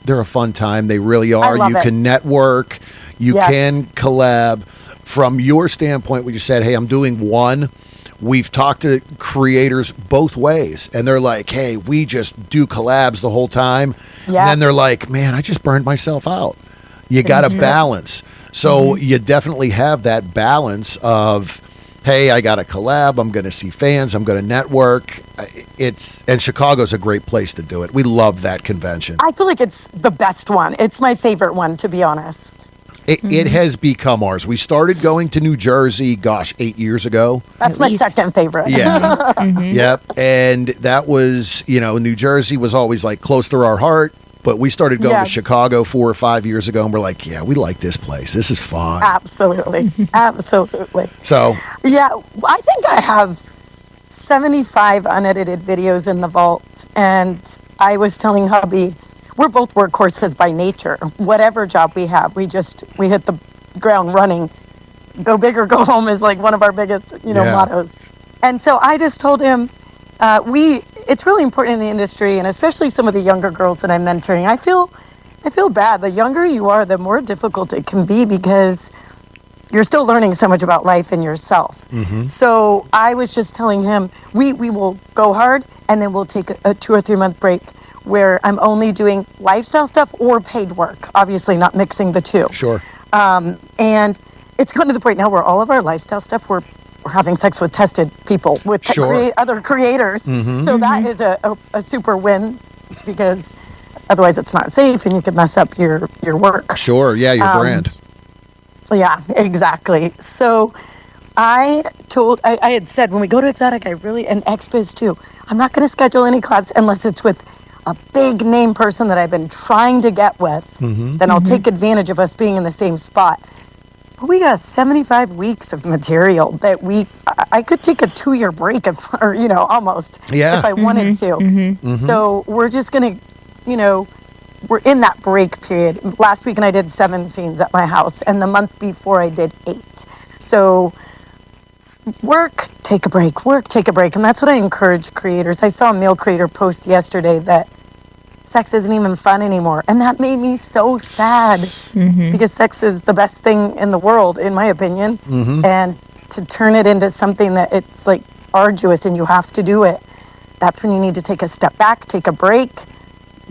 they're a fun time. They really are. love You it. can network. You Yes. can collab. From your standpoint, when you said, "Hey, I'm doing one," we've talked to creators both ways, and they're like, "Hey, we just do collabs the whole time." And Yes. then they're like, "Man, I just burned myself out." You got to balance. So you definitely have that balance of, hey, I got a collab. I'm going to see fans. I'm going to network. And Chicago's a great place to do it. We love that convention. I feel like it's the best one. It's my favorite one, to be honest. It has become ours. We started going to New Jersey, 8 years ago. That's At my least. second favorite. Yeah. Yep. And that was, New Jersey was always like close to our heart. But we started going to Yes. Chicago 4 or 5 years ago, and we're like, yeah, we like this place. This is fun. Absolutely. Absolutely. So, Yeah, I think I have 75 unedited videos in the vault. And I was telling hubby, we're both workhorses by nature. Whatever job we have, we hit the ground running. Go big or go home is like one of our biggest, Yeah. mottos. And so I just told him, it's really important in the industry, and especially some of the younger girls that I'm mentoring. I feel bad. The younger you are, the more difficult it can be because you're still learning so much about life and yourself. So I was just telling him, we will go hard, and then we'll take a 2 or 3 month break where I'm only doing lifestyle stuff or paid work. Obviously not mixing the two. sure. And it's gotten to the point now where all of our lifestyle stuff, we're having sex with tested people, with Sure. other creators. So that is a super win, because otherwise it's not safe and you could mess up your work. Sure. Yeah, your brand. Yeah, exactly. So I had said when we go to Exotic, and XBiz too, I'm not going to schedule any collabs unless it's with a big name person that I've been trying to get with. Then I'll take advantage of us being in the same spot. But we got 75 weeks of material that I could take a 2-year break almost, Yeah. if I wanted to. So we're just going to, we're in that break period. Last weekend I did 7 scenes at my house, and the month before I did 8. So work, take a break, and that's what I encourage creators. I saw a male creator post yesterday that sex isn't even fun anymore, and that made me so sad, because sex is the best thing in the world, in my opinion. And to turn it into something that it's like arduous and you have to do it, that's when you need to take a step back, take a break,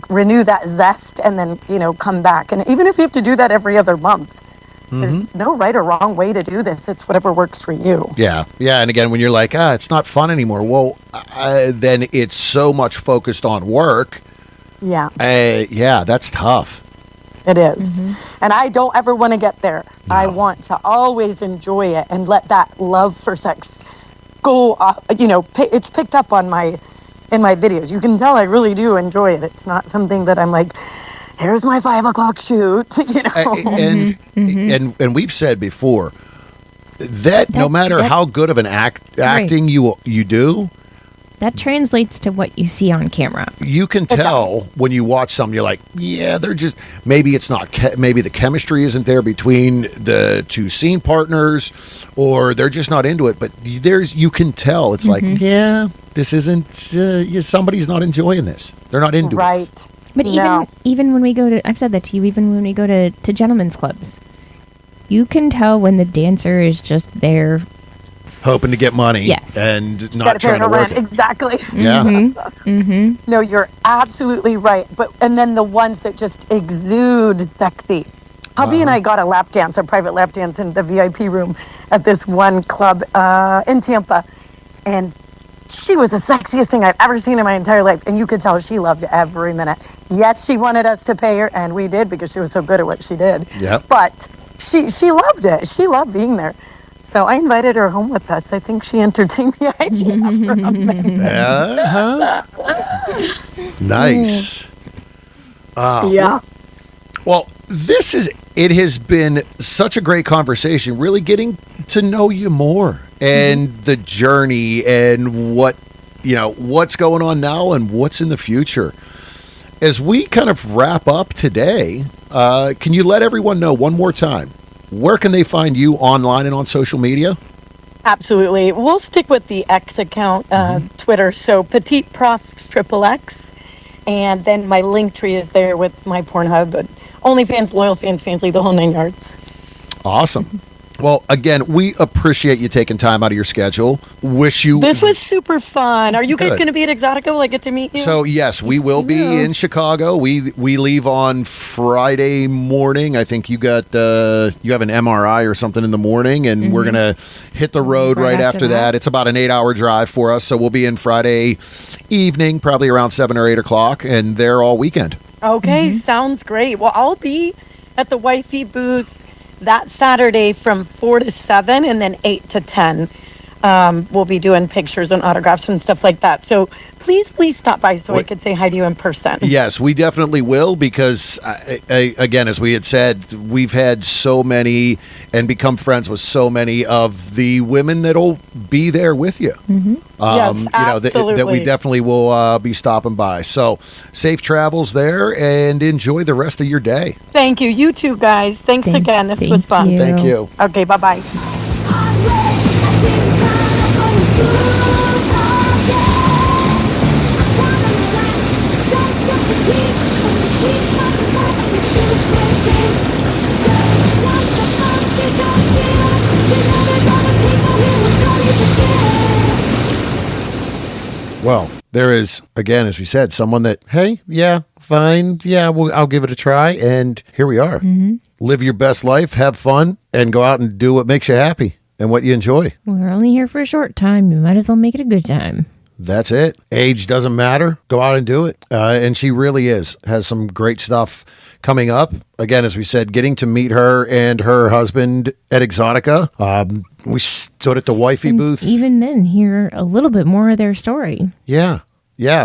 renew that zest, and then come back. And even if you have to do that every other month, there's no right or wrong way to do this. It's whatever works for you. Yeah. Yeah. And again, when you're like, it's not fun anymore, well, then it's so much focused on work. Yeah, Yeah, that's tough. it is. And I don't ever want to get there. I want to always enjoy it and let that love for sex go, it's picked up in my videos. You can tell I really do enjoy it. It's not something that I'm like, here's my 5 o'clock shoot, And we've said before that no matter how good of an acting you do, That translates to what you see on camera. you can tell when you watch something. You're like, yeah, they're just, maybe it's not, maybe the chemistry isn't there between the 2 scene partners, or they're just not into it. But you can tell. It's like, yeah, this isn't. Somebody's not enjoying this. They're not into it. Right. But even when we go to, I've said that to you, even when we go to gentlemen's clubs, you can tell when the dancer is just there. Hoping to get money. Yes. And Just not gotta pay trying to her work rent. it. Exactly. Yeah. No, you're absolutely right. And then the ones that just exude sexy. Hubby and I got a private lap dance in the VIP room at this one club in Tampa. And she was the sexiest thing I've ever seen in my entire life. And you could tell she loved every minute. Yes, she wanted us to pay her, and we did because she was so good at what she did. Yep. But she loved it. She loved being there. So I invited her home with us. I think she entertained the idea for a minute. Nice. Yeah. Well, it has been such a great conversation, really getting to know you more and the journey and what's going on now and what's in the future. As we kind of wrap up today, can you let everyone know one more time, where can they find you online and on social media? Absolutely. We'll stick with the X account, Twitter. So Petite Prof Triple X. And then my link tree is there with my Pornhub, but OnlyFans, Loyal Fans, Fansly, the whole 9 yards. Awesome. Well, again, we appreciate you taking time out of your schedule. Wish you... This was super fun. Are you guys Good. going to be at Exotica? Will I get to meet you? So, yes, we will be in Chicago. We leave on Friday morning. I think you have an MRI or something in the morning, and we're going to hit the road right after that. It's about an 8-hour drive for us, so we'll be in Friday evening, probably around 7 or 8 o'clock, and there all weekend. Okay, sounds great. Well, I'll be at the Wifey booth that Saturday from 4 to 7 and then 8 to 10. We'll be doing pictures and autographs and stuff like that. So please stop by so I could say hi to you in person. Yes, we definitely will because, again, as we had said, we've had so many and become friends with so many of the women that'll be there with you. Yes, absolutely. That we definitely will be stopping by. So safe travels there and enjoy the rest of your day. Thank you. You too, guys. Thanks again. This was fun. Thank you. Okay, bye-bye. Well, there is, again, as we said, someone that, hey, yeah, fine. Yeah, I'll give it a try. And here we are. Live your best life, have fun, and go out and do what makes you happy and what you enjoy. We're only here for a short time. You might as well make it a good time. That's it. Age doesn't matter. Go out and do it. And she really has some great stuff coming up. Again, as we said, getting to meet her and her husband at Exotica. We stood at the Wifey booth. Even then, hear a little bit more of their story. Yeah.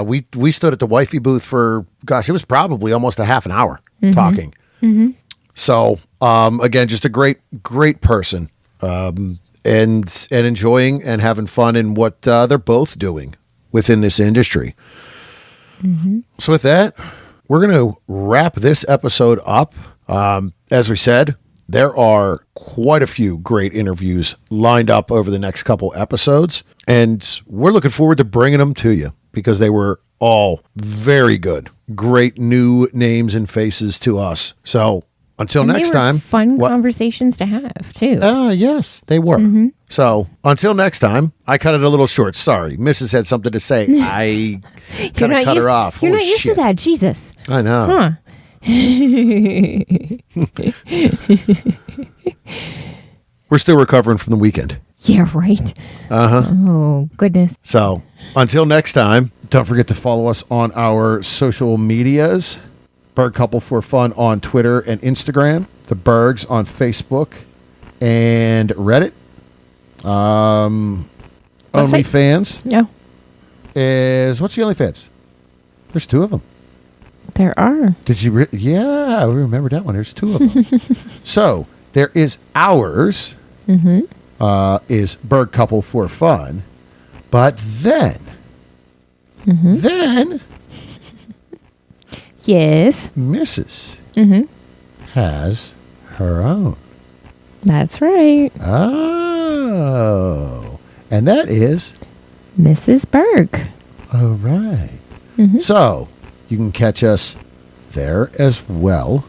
We stood at the Wifey booth for, gosh, it was probably almost a half an hour talking. So, again, just a great person. And enjoying and having fun in what they're both doing within this industry. So with that, we're going to wrap this episode up. As we said, there are quite a few great interviews lined up over the next couple episodes, and we're looking forward to bringing them to you because they were all very good. Great new names and faces to us. So until next time. Fun conversations to have, too. Yes, they were. So until next time, I cut it a little short. Sorry. Mrs. had something to say. I kind of cut her off. You're Holy not used shit. to that. Jesus. I know. Huh. We're still recovering from the weekend. Yeah, right. Oh, goodness. So until next time, don't forget to follow us on our social medias. Berg Couple for Fun on Twitter and Instagram. The Bergs on Facebook and Reddit. OnlyFans No, what's the OnlyFans? There's 2 of them. there are. Did you? Yeah, we remember that one. There's 2 of them. So there is ours. Is Berg Couple for Fun, but then Yes. Mrs. has her own. That's right. Oh, and that is Mrs. Berg. all right. So you can catch us there as well.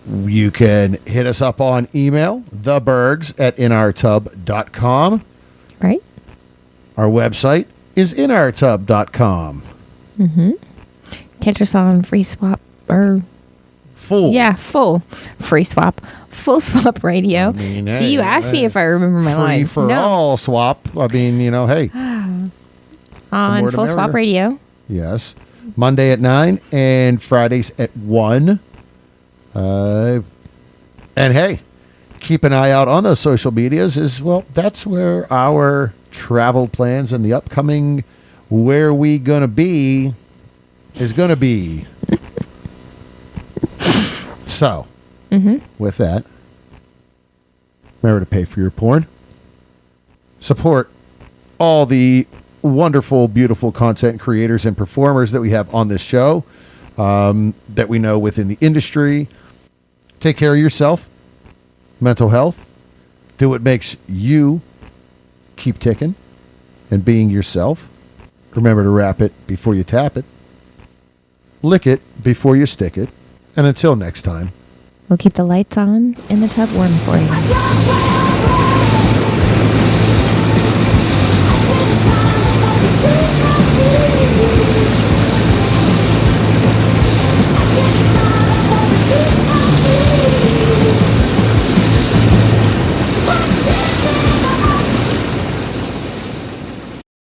You can hit us up on email, thebergs@inourtub.com. Right? Our website is inourtub.com. Catch us on Free Swap or Full. full Free Swap, Full Swap Radio. I mean, See, you asked me if I remember my Free lines. for all swap. I mean, hey. on more the Full Swap merrier. Radio. Yes. Monday at 9 and Fridays at 1. And hey, keep an eye out on those social medias as well. That's where our travel plans and the upcoming where we gonna be is gonna be. So, with that, remember to pay for your porn. Support all the wonderful, beautiful content creators and performers that we have on this show, that we know within the industry. Take care of yourself, mental health. Do what makes you keep ticking and being yourself. Remember to wrap it before you tap it. Lick it before you stick it. And until next time. We'll keep the lights on and the tub warm for you.